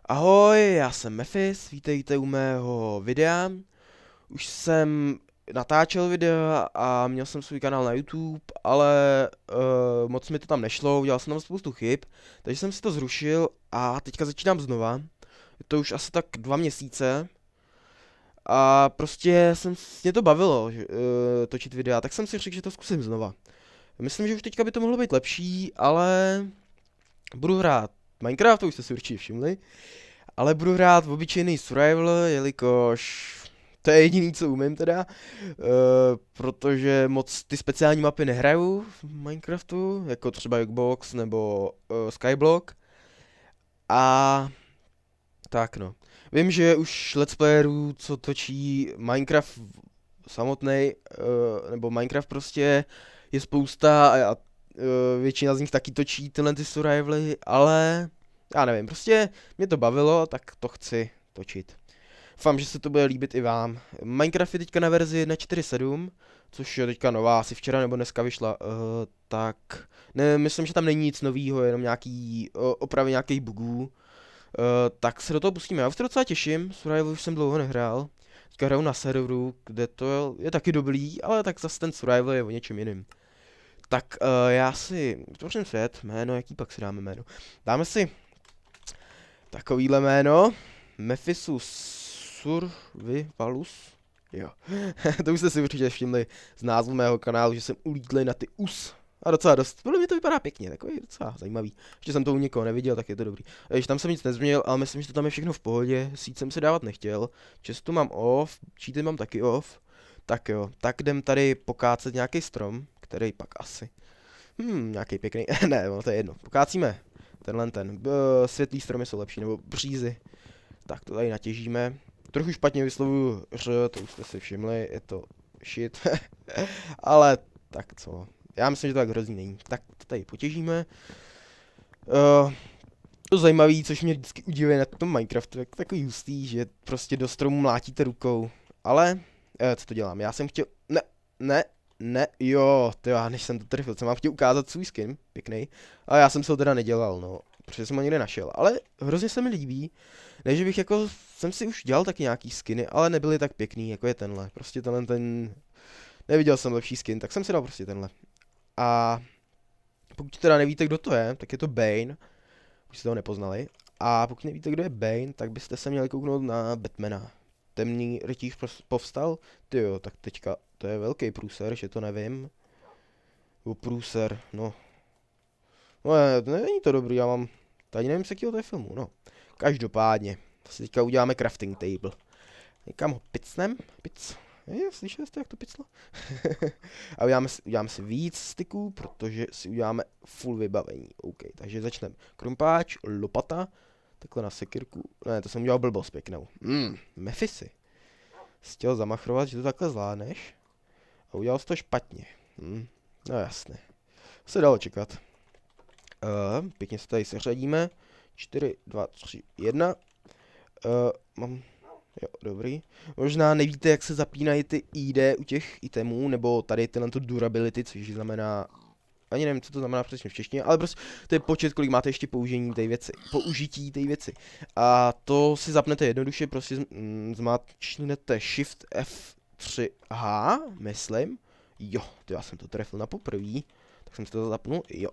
Ahoj, já jsem Mefis, vítejte u mého videa. Už jsem natáčel videa a měl jsem svůj kanál na YouTube, ale moc mi to tam nešlo, udělal jsem tam spoustu chyb, takže jsem si to zrušil a teďka začínám znova. Je to už asi tak 2 měsíce a prostě mě to bavilo točit videa, tak jsem si řekl, že to zkusím znova. Myslím, že už teďka by to mohlo být lepší, ale budu hrát Minecraft, to už jste si určitě všimli. Ale budu hrát v obyčejný survival, jelikož to je jediný, co umím teda, protože moc ty speciální mapy nehraju v Minecraftu, jako třeba Jukebox nebo Skyblock. A tak no. Vím, že už let's playerů, co točí Minecraft samotný, nebo Minecraft prostě, je spousta a většina z nich taky točí tyhle ty survivaly, ale já nevím, prostě mě to bavilo, tak to chci točit. Doufám, že se to bude líbit i vám. Minecraft je teďka na verzi 1.4.7, což je teďka nová, asi včera nebo dneska vyšla, tak ne, myslím, že tam není nic novýho, jenom nějaký opravy nějakých bugů. Tak se do toho pustíme, já už se docela těším, survival už jsem dlouho nehrál. Teďka hraju na serveru, kde to je taky dobrý, ale tak zase ten survival je o něčem jiným. Tak já si vytvořím svět, jméno, jaký pak si dáme jméno? Dáme si takovýhle jméno, Mephisus Survivalus, jo, to už jste si určitě všimli z názvu mého kanálu, že jsem ulítlý na ty us. A docela dost, podle mě to vypadá pěkně, takový docela zajímavý. Ještě jsem to u někoho neviděl, tak je to dobrý. Ještě tam jsem nic nezměnil, ale myslím, že to tam je všechno v pohodě, síť jsem si dávat nechtěl. Čestu mám off, cheaty mám taky off. Tak jo, tak jdem tady pokácet nějaký strom, který pak asi. Nějaký pěkný, ne, no to je jedno, pokácíme. Světlý stromy jsou lepší, nebo břízy. Tak to tady natěžíme. Trochu špatně vyslovuju to už jste si všimli, je to shit. Ale tak co, já myslím, že to tak hrozný není. Tak to tady potěžíme. To zajímavé, což mě vždycky udivuje na tom Minecraftu, jak takový hustý, že prostě do stromu mlátíte rukou. Ale, co to dělám, já jsem chtěl, ne, jo, tyjo, než jsem to trefil, jsem vám chtěl ukázat svůj skin, pěkný, ale já jsem se ho teda nedělal, no, protože jsem ho někde našel, ale hrozně se mi líbí, ne, že bych jako, jsem si už dělal taky nějaký skiny, ale nebyly tak pěkný, jako je tenhle, prostě neviděl jsem lepší skin, tak jsem si dal prostě tenhle. A pokud teda nevíte, kdo to je, tak je to Bane, už jste ho nepoznali, a pokud nevíte, kdo je Bane, tak byste se měli kouknout na Batmana. Temný rytíř povstal? Tyjo, tak teďka to je velký průser, že to nevím. Průser, no. No není to dobrý, já mám, tady nevím, z jakého to je filmu, no. Každopádně, si teďka uděláme crafting table. Někam ho picnem, slyšeli jste, jak to piclo? A uděláme si víc styků, protože si uděláme full vybavení, OK. Takže začneme krumpáč, lopata, takhle na sekirku, ne, to jsem udělal blbost pěknou. Mefisy. Jsi chtěl zamachrovat, že to takhle zvládneš? A udělal jsi to špatně. No jasně. Se dalo čekat. Pěkně se tady seřadíme. 4, 2, 3, 1. Mám... Jo, dobrý. Možná nevíte, jak se zapínají ty ID u těch itemů, nebo tady tyhle durability, což znamená... Ani nevím, co to znamená přesně v češtině, ale prostě to je počet, kolik máte ještě použití té věci. A to si zapnete jednoduše, prostě zmáčknete Shift F3H, myslím. Jo, to já jsem to trefil na poprvé, tak jsem si to zapnul, jo.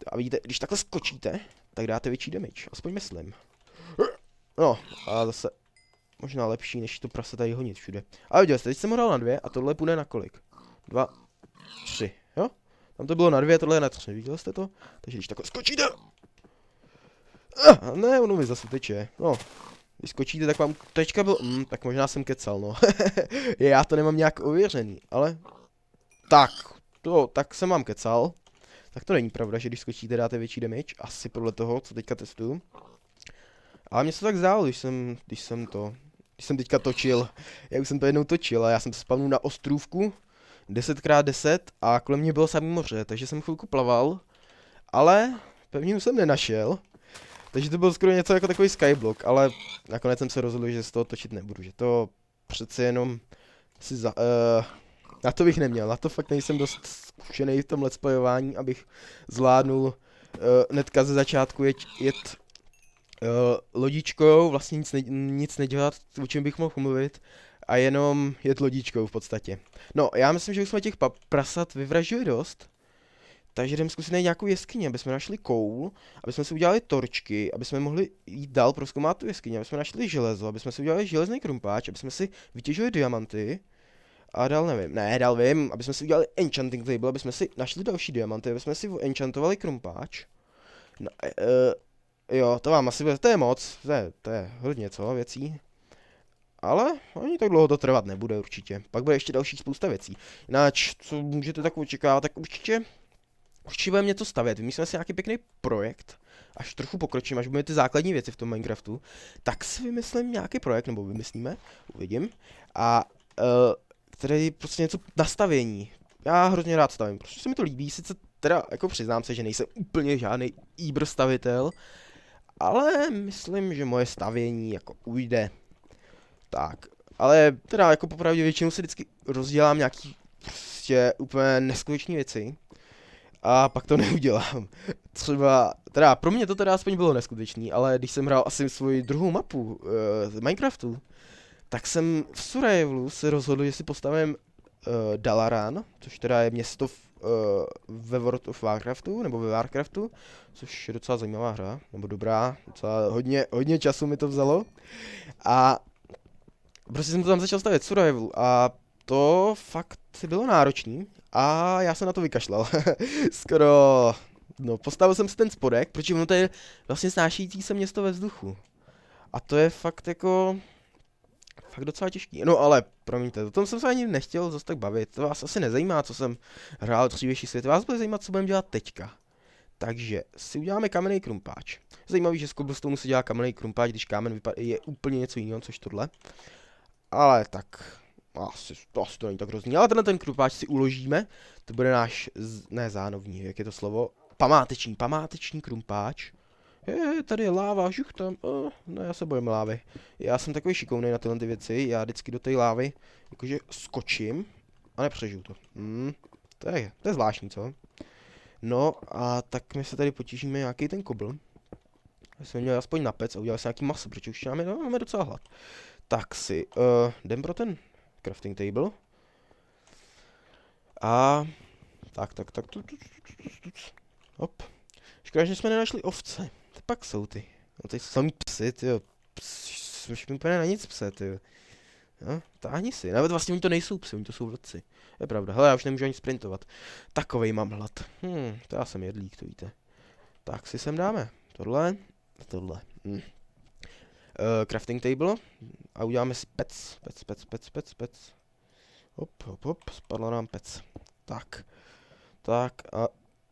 A vidíte, když takhle skočíte, tak dáte větší damage, aspoň myslím. No, a zase možná lepší, než to prase tady honit všude. Ale viděli jste, teď jsem ho dal na 2 a tohle půjde na kolik? 2, 3, jo? Tam to bylo na 2, tohle je na 3, viděli jste to? Takže když takhle skočíte... Ne, ono mi zase teče, no. Když skočíte, tak vám tečka byl... tak možná jsem kecal, no. Já to nemám nějak ověřený, ale... Tak jsem vám kecal. Tak to není pravda, že když skočíte, dáte větší damage, asi podle toho, co teďka testuju. Ale mně se tak zdálo, když jsem teďka točil. Já už jsem to jednou točil a já jsem se spavnul na ostrůvku 10x10 a kolem mě bylo samý moře, takže jsem chvilku plaval, ale pevninu jsem nenašel. Takže to bylo skoro něco jako takový skyblock, ale nakonec jsem se rozhodl, že z toho točit nebudu, že to přece jenom na to bych neměl, na to fakt nejsem dost zkušený v tom let's playování, abych zvládnul hnedka ze začátku jet lodičkou, vlastně nic nedělat, o čem bych mohl mluvit, a jenom jet lodičkou v podstatě. No, já myslím, že už jsme těch prasat vyvražili dost, takže jdeme zkusit najít nějakou jeskyni, aby jsme našli koul, aby jsme si udělali torčky, aby jsme mohli jít dál prozkoumat tu jeskyni, aby jsme našli železo, aby jsme si udělali železný krumpáč, aby jsme si vytěžili diamanty. A dál nevím, dál vím, aby jsme si udělali enchanting table, aby jsme si našli další diamanty, aby jsme si enchantovali krumpáč. No, jo, to vám asi bude, to je moc, to je hodně co, věcí. Ale ani tak dlouho to trvat nebude určitě, pak bude ještě další spousta věcí. Jinak, co můžete tak očekávat, tak určitě budeme něco stavět, vymyslíme si nějaký pěkný projekt, až trochu pokročím, až budeme ty základní věci v tom Minecraftu, tak si vymyslím nějaký projekt, nebo vymyslíme, uvidím, a který prostě něco nastavění. Já hrozně rád stavím, protože se mi to líbí, sice teda jako přiznám se, že nejsem úplně žádný íbr stavitel, ale myslím, že moje stavění jako ujde. Tak, ale teda jako popravdě většinou si vždycky rozdělám nějaký prostě úplně neskutečné věci a pak to neudělám. Třeba, teda pro mě to teda aspoň bylo neskutečný, ale když jsem hrál asi svoji druhou mapu z Minecraftu, tak jsem v Survivolu se rozhodl, že si postavím Dalaran, což teda je město ve World of Warcraftu, nebo ve Warcraftu, což je docela zajímavá hra, nebo dobrá, docela hodně času mi to vzalo. A prostě jsem to tam začal stavět Survival a to fakt bylo náročný a já jsem na to vykašlal. Skoro, no postavil jsem si ten spodek, protože ono to je vlastně snášící se město ve vzduchu. A to je fakt jako fakt docela těžký. No ale, promiňte, o tom jsem se ani nechtěl zase tak bavit. To vás asi nezajímá, co jsem hrál dřívější svět. Vás bude zajímat, co budeme dělat teďka. Takže si uděláme kamenný krumpáč. Zajímavý, že z cobblestone se dělá kamenný krumpáč, když kámen je úplně něco jiného, což tohle. Ale tak, asi to není tak hrozný. Ale ten krumpáč si uložíme. To bude náš, ne zánovní, jak je to slovo? Památeční krumpáč. Tady je láva, žuch tam, no já se bojím lávy. Já jsem takový šikovný na tyhle ty věci, já vždycky do té lávy jakože skočím a nepřežiju to. To je zvláštní, co? No a tak my se tady potížíme nějaký ten kobl. Jsme měli aspoň na pec a udělali si nějaký maso, protože už máme docela hlad. Tak si, jdem pro ten crafting table. A tak. Hop. Škoda, že jsme nenašli ovce. To pak jsou ty. No tady jsou samý psy, tyjo. Už mi úplně na nic pse, tyjo. No, táhni si. Nawet vlastně oni to nejsou psy, oni to jsou vlci. Je pravda. Hele, já už nemůžu ani sprintovat. Takovej mám hlad. To já jsem jedlík, to víte. Tak si sem dáme. Tohle. Crafting table. A uděláme si pec. Hop. Spadla nám pec. Tak a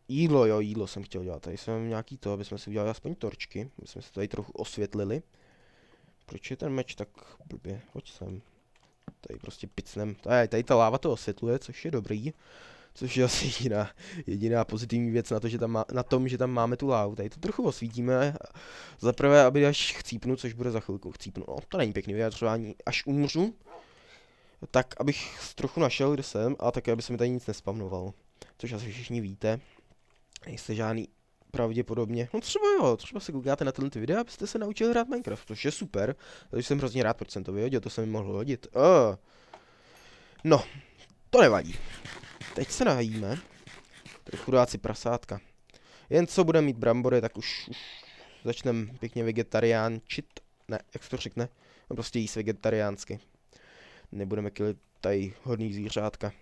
jídlo jsem chtěl dělat. Tady jsem nějaký to, aby jsme si udělali aspoň torčky. Aby jsme se tady trochu osvětlili. Proč je ten meč tak blbě? Pojď sem. Tady prostě picnem. Tady ta láva to osvětluje, což je dobrý. Což je asi jediná pozitivní věc na tom, že tam máme tu lávu. Tady to trochu osvítíme. Zaprvé, aby až chcípnu, což bude za chvilku chcípnu. No, to není pěkný vyjadřování. Až umřu, tak abych trochu našel, kde jsem, a také, aby se mi tady nic nespavnovalo. Což asi všichni víte. Nejste žádný pravděpodobně. No třeba se koukáte na tyhle videa, abyste se naučili hrát Minecraft, což je super. Takže jsem hrozně rád, proč jsem to vyhodil, to se mi mohlo hodit. No, to nevadí. Teď se najíme. Trochu dát si prasátka. Jen co budeme mít brambory, tak už začneme pěkně vegetariánčit. Ne, jak se to řekne? No prostě jíst vegetariánsky. Nebudeme kilit tady hodný zvířátka.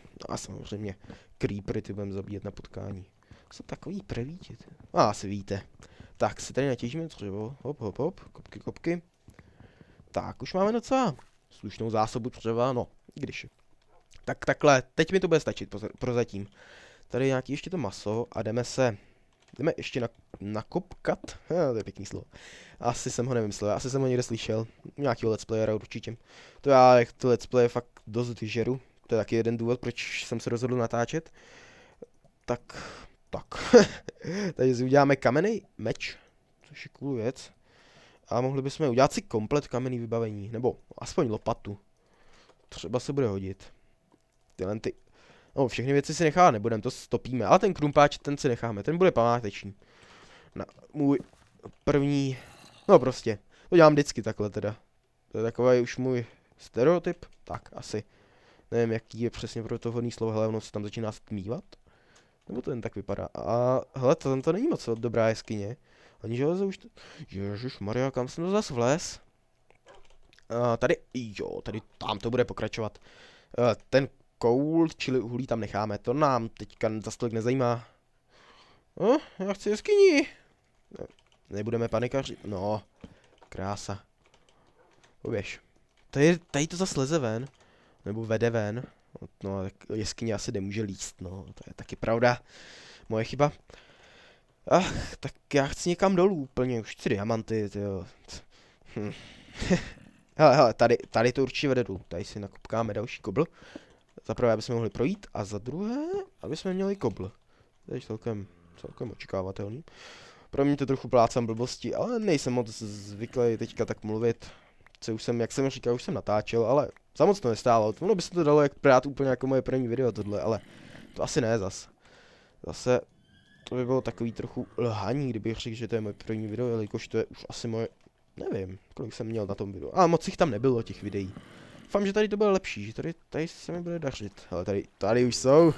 No a samozřejmě creepery ty budeme zabíjet na potkání. Jsou takový prevíti. Asi víte. Tak si tady natěžíme dřevo. Hop. Kopky. Tak, už máme docela slušnou zásobu dřeva, no, když. Tak takhle, teď mi to bude stačit prozatím. Tady nějaký ještě to maso a jdeme ještě nakopkat. To je pěkný slovo. Asi jsem ho nevymyslel, asi jsem ho někde slyšel. Nějakýho let's playera určitě. To já ty let's playe fakt dost vyžeru. To je taky jeden důvod, proč jsem se rozhodl natáčet. Tak. Tady si uděláme kamenný meč, což je cool věc. A mohli bychom udělat si komplet kamenný vybavení, nebo aspoň lopatu. Třeba se bude hodit. No, všechny věci si necháme, nebudeme, to stopíme, ale ten krumpáč, ten si necháme, ten bude památečný. Na můj první No prostě, to dělám vždycky takhle teda. To je takový už můj stereotyp, tak asi. Nevím, jaký je přesně pro to vhodný slovo, hele, ono se tam začíná stmívat. Nebo to jen tak vypadá. A hele, to není moc dobrá jeskyně. Ani železo už to... Ježišmarja, kam jsem to zas vlez? Tady, jo, tady, tam to bude pokračovat. Ten koul, čili uhlí tam necháme, to nám teďka zas tolik nezajímá. Já chci jeskyni. Nebudeme panikařit, no, krása. Poběž. Tady to zas leze ven. Nebo vede ven. No, tak jeskyně asi nemůže líst, no, to je taky pravda. Moje chyba. Tak já chci někam dolů úplně, už chci diamanty, tyjo. Hele, tady to určitě vede dolů. Tady si nakopkáme další kobl. Za prvé, aby jsme mohli projít, a za druhé, aby jsme měli kobl. To je celkem očekávatelný. Pro mě to trochu plácám blbosti, ale nejsem moc zvyklý teďka tak mluvit. Jak jsem říkal, už jsem natáčel, ale za moc to nestálo. Ono by se to dalo brát úplně jako moje první video tohle, ale to asi ne zas. Zase to by bylo takový trochu lhaní, kdybych řekl, že to je moje první video, jelikož to je už asi moje, nevím, kolik jsem měl na tom videu. A moc jich tam nebylo, těch videí. Doufám, že tady to bude lepší, že tady se mi bude dařit. Ale tady už jsou,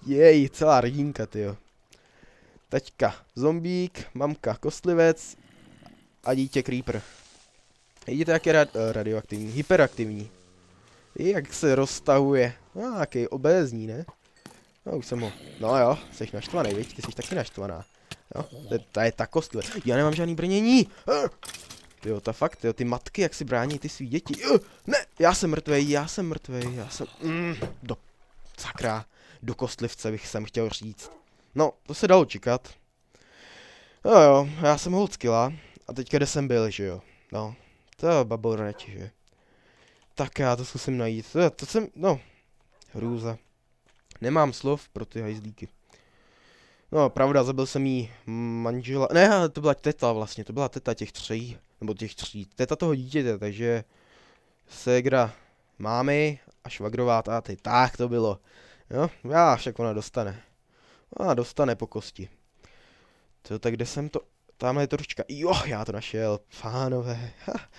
jej, celá rodinka, tyjo. Taťka zombík, mamka kostlivec a dítě creeper. Vidíte, jak je radioaktivní, hyperaktivní. Jak se roztahuje. Jaký obézní, ne? No, už jsem ho. No jo, jsi naštvaný, viď? Ty jsi taky naštvaná. Jo, to je ta kostlivec. Já nemám žádný brnění. Jo, ta fakt, jo, ty matky, jak si brání ty svý děti. Ne, já jsem mrtvej. Sakra, do kostlivce bych jsem chtěl říct. No, to se dalo čekat. Jo, já jsem hold skilla. A teďka kde jsem byl, že jo? No, to baboreč, že? Tak já to zkusím najít. To jsem, no, hrůza. Nemám slov pro ty hajzlíky. No, pravda, zabil jsem jí manžela. Ne, to byla teta vlastně, to byla teta těch tří. Nebo těch tří. Teta toho dítěte, takže ségra mámy a švagrová táty. Tak to bylo. Jo, já však ona dostane. Ona dostane po kosti. Tak kde jsem to... Tamhle je to ručka. Jo, já to našel. Pánové.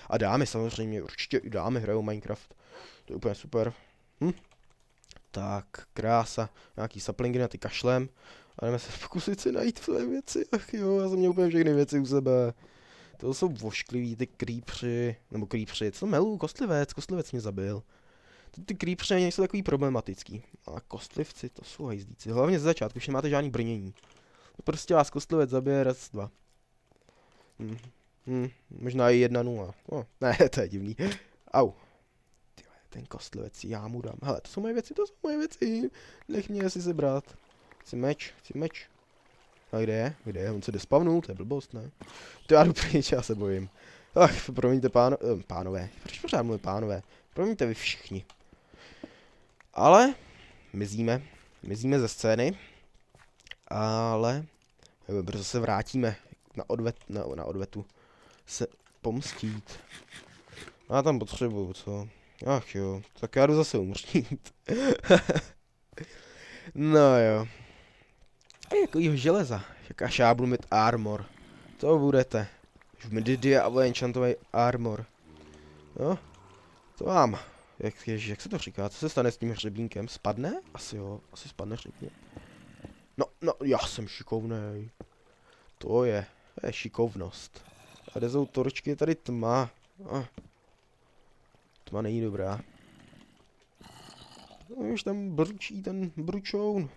A dámy samozřejmě, určitě i dámy hrajou Minecraft. To je úplně super. Tak, krása. Nějaký saplingy na ty kašlem. A jdeme se pokusit si najít své věci. Ach jo, já jsem měl úplně všechny věci u sebe. To jsou voškliví ty creepři. Nebo creepři, co melu? Kostlivec mě zabil. Ty creepři nejsou takový problematický. A kostlivci, to jsou hajzlíci. Hlavně ze začátku, už nemáte žádný brnění. Prostě vás kostlivec zabije raz, dva. Možná i 1-0. Ne, to je divný. Au. Tyhle, ten kostlivec, já mu dám. Hele, to jsou moje věci. Nech mě si sebrat. Chci meč. A kde je? On se despavnul, to je blbost, ne? To já jdu pryč, já se bojím. Ach, promiňte pánové. Proč pořád mluvím pánové? Promiňte vy všichni. Ale mizíme ze scény. Ale brzo se vrátíme na odvetu se pomstít. Já tam potřebuju, co? Ach jo, tak já jdu zase umřít. No jo. A jakýho železa? Až já budu mít armor. To budete. Už mi Diablo enchantový armor. No, to mám. Jak se to říká? Co se stane s tím hřebínkem? Spadne? Asi jo, asi spadne hřebínek. No, já jsem šikovnej. To je šikovnost. A kde jsou torčky, je tady tma. Tma není dobrá. No, už tam bručí ten bručoun.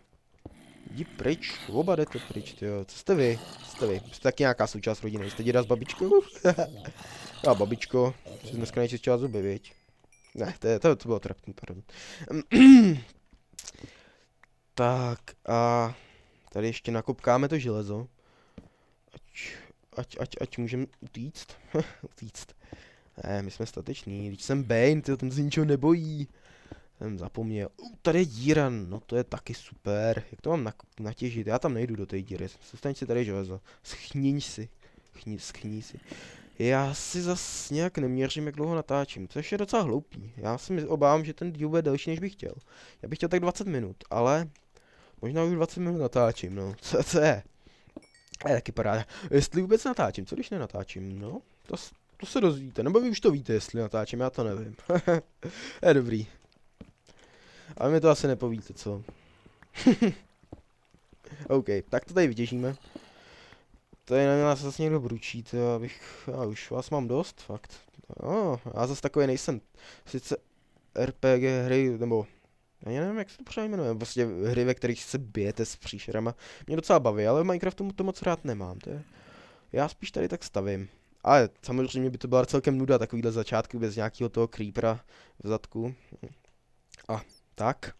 Jdi pryč, oba jdete pryč, tyjo. Co jste vy? Jste taky nějaká součást rodiny, jste děda s babičkou? A babičko, jsi dneska nejčistěla zuby, viď? Ne, to bylo trapný, pardon. Tak a tady ještě nakopkáme to železo. Ať můžeme utíct. Utíct. Ne, my jsme stateční, když jsem Bane, ten se ničeho nebojí. Jsem zapomněl. Tady je díra, no to je taky super. Jak to mám natěžit? Já tam nejdu do té díry. Staň si tady železo. Schníň si. Schní si. Já si zas nějak neměřím, jak dlouho natáčím, což je docela hloupý. Já si obávám, že ten díl bude delší, než bych chtěl. Já bych chtěl tak 20 minut, ale možná už 20 minut natáčím, no. Co je? A je taky paráda. Jestli vůbec natáčím, co když nenatáčím, no, to se dozvíte, nebo vy už to víte, jestli natáčím, já to nevím. Je dobrý. Ale mi to asi nepovíte, co? OK, tak to tady vytěžíme. Tady na nás zase někdo bručí, to já už vás mám dost, fakt. No, já zase takový nejsem. Sice RPG hry, nebo já nevím, jak se to pořád jmenuje, prostě hry, ve kterých se bijete s příšerama, mě docela baví, ale v Minecraftu to moc rád nemám, já spíš tady tak stavím. Ale samozřejmě by to byla celkem nuda, takovýhle začátky bez nějakého toho creepera v zadku. A tak.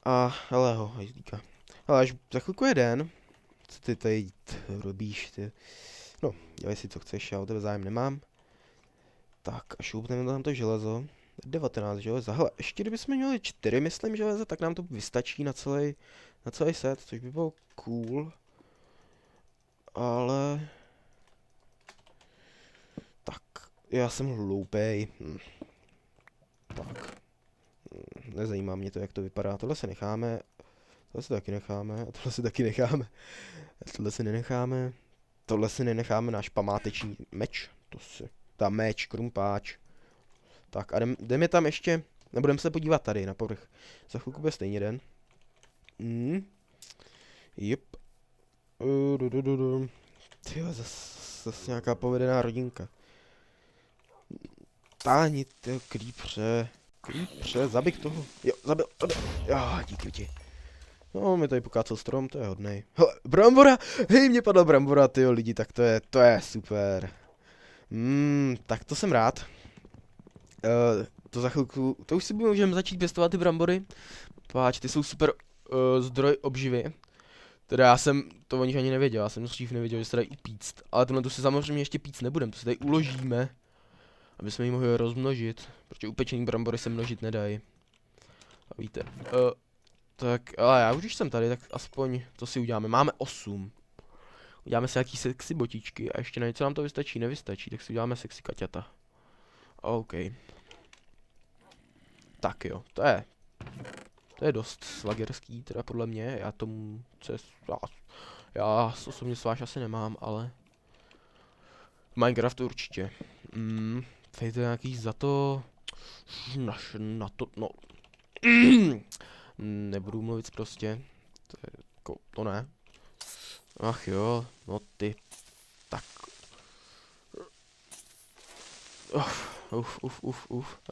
A hele ho, hajzlíka. Ale až za chvilku je den. Co ty tady robíš, ty? No, dělej si co chceš, já o tebe zájem nemám. Tak, a šoupneme tam to železo. 19 železa. Hele, ještě kdybychom měli 4, myslím, železa, tak nám to vystačí na celý set, což by bylo cool. Ale... Tak, já jsem hloupej. Tak. Nezajímá mě to, jak to vypadá. Tohle se necháme. Tohle si taky necháme. A tohle si taky necháme. Tohle si nenecháme. Tohle si nenecháme, náš památeční meč. To si... Ta meč, krumpáč. Tak a jdeme tam ještě. Nebudeme se podívat tady na povrch. Za chvilku bude stejně den. Jep. Tyjo, zase nějaká povedená rodinka. Táni, ty creepře. Creepře, zabij toho. Jo, zabil. Jo, díky ti. No, mi tady pokácel strom, to je hodnej. Hele, brambora! Hej, mě padla brambora, tyjo lidi, tak to je super. Tak to jsem rád. To za chvilku, to už si můžeme začít pěstovat ty brambory. Páč, ty jsou super zdroj obživy. Teda já jsem to o nich ani nevěděl, já jsem dřív nevěděl, že se dají upíct. Ale tohle tu si samozřejmě ještě píct nebudeme, to si tady uložíme. Aby jsme ji mohli rozmnožit, protože upečený brambory se množit nedají. A víte. Tak, ale já už když jsem tady, tak aspoň to si uděláme. Máme 8. Uděláme si nějaký sexy botičky a ještě na něco nám to vystačí, nevystačí, tak si uděláme sexy kaťata. OK. Tak jo, to je dost slagerský, teda podle mě, já osobně sváš asi nemám, ale v Minecraftu určitě. Tady to je nějaký za to, na to, no, nebudu mluvit prostě, to ne. Ach jo, no ty, tak.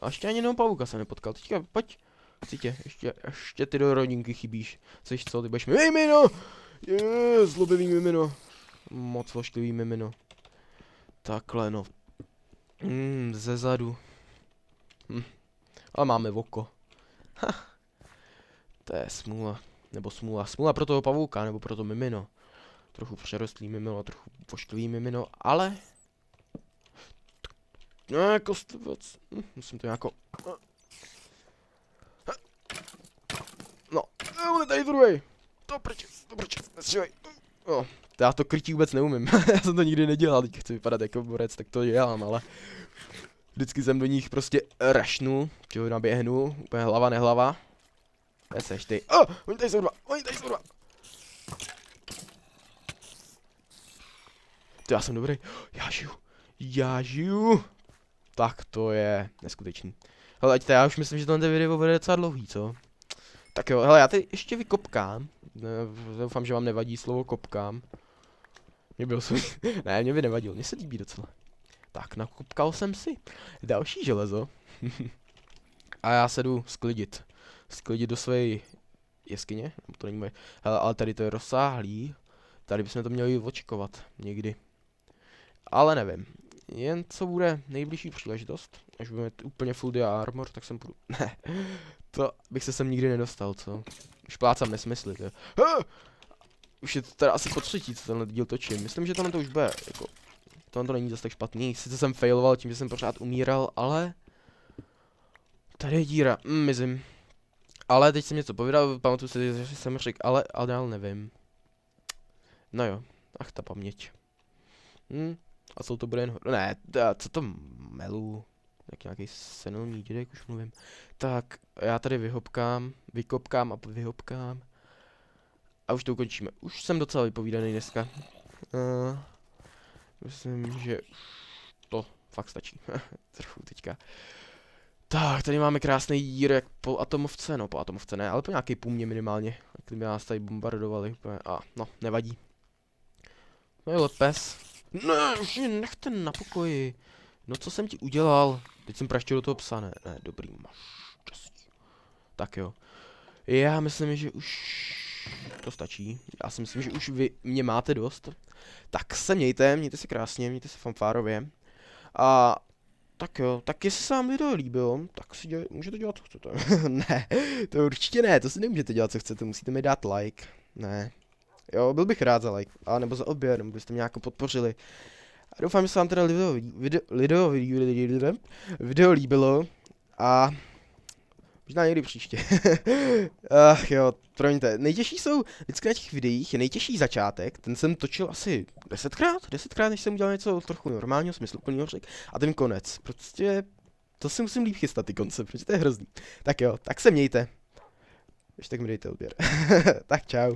A ještě ani jenom pavouka se nepotkal, teďka pojď. Chci tě, ještě ty do rodinky chybíš. Chceš co, ty budeš mimino! Zlobivý mimino. Moc vošklivý mimino. Takhle no. Ze zadu. Ale máme oko. To je smůla. Nebo smůla. Smůla pro toho pavouka, nebo pro to mimino. Trochu přerostlý mimino, trochu vošklivý mimino, ale... No, kostlivec. Musím to nějako... No, on je tady druhý. To proč, nestřelej. No, já to krytí vůbec neumím. Já jsem to nikdy nedělal, teď chci vypadat jako borec, tak to dělám, ale... Vždycky jsem do nich prostě rašnu, čeho naběhnu, úplně hlava nehlava. Kde seš ty? Oni tady jsou dva. To já jsem dobrý. Já žiju. Tak to je neskutečný. Hele, ať já už myslím, že tohle video bude docela dlouhý, co? Tak jo, hele, já tady ještě vykopkám. Doufám, že vám nevadí slovo kopkám. Ne, mě by nevadil, mně se líbí docela. Tak, nakopkal jsem si další železo. A já se jdu sklidit. Sklidit do své jeskyně. To není moje. Hele, ale tady to je rozsáhlý. Tady bychom to měli očekovat někdy. Ale nevím. Jen co bude nejbližší příležitost. Až budeme úplně full dia armor, tak sem půjdu. Ne. To bych se sem nikdy nedostal, co? Už plácám nesmysly, to je. Už je to teda asi po třetí, co tenhle díl točím. Myslím, že tohle to už bude, jako... Tohle to není zase tak špatný. Sice jsem failoval tím, že jsem pořád umíral, ale... Tady je díra, mizím. Ale teď jsem něco povídal, pamatuju si, že jsem řekl, ale dál nevím. No jo, ach ta paměť. A co to bude jen... Ne, co to melu? Tak nějaký senilní dědek, už mluvím. Tak, já tady vykopkám a vyhopkám. A už to ukončíme. Už jsem docela vypovídaný dneska. Myslím, že to fakt stačí. Trochu teďka. Tak, tady máme krásný dír jak po atomovce, no po atomovce ne, ale po nějaký půmě minimálně. Kdyby nás tady bombardovali úplně. A no, nevadí. No je pes. Ne, už nechte na pokoji. No co jsem ti udělal? Teď jsem praštil do toho psa, ne, dobrý, máš štěstí. Tak jo. Já myslím, že už to stačí. Já si myslím, že už vy mě máte dost. Tak se mějte se krásně, mějte se fanfárově. A tak jo, tak jestli se vám video líbilo, tak si můžete dělat, co chcete. Ne, to určitě ne, to si nemůžete dělat, co chcete, musíte mi dát like. Ne. Jo, byl bych rád za like, a nebo za odběr, nebo byste mě nějak podpořili. A doufám, že se vám teda video líbilo a možná někdy příště. Ach jo, promiňte, nejtěžší jsou vždycky na těch videích, je nejtěžší začátek, ten jsem točil asi 10krát, než jsem udělal něco trochu normálního, smysluplného řek, a ten konec, prostě, to si musím líp chystat ty konce, protože to je hrozný. Tak jo, tak se mějte. Ještě tak mi dejte odběr. Tak čau.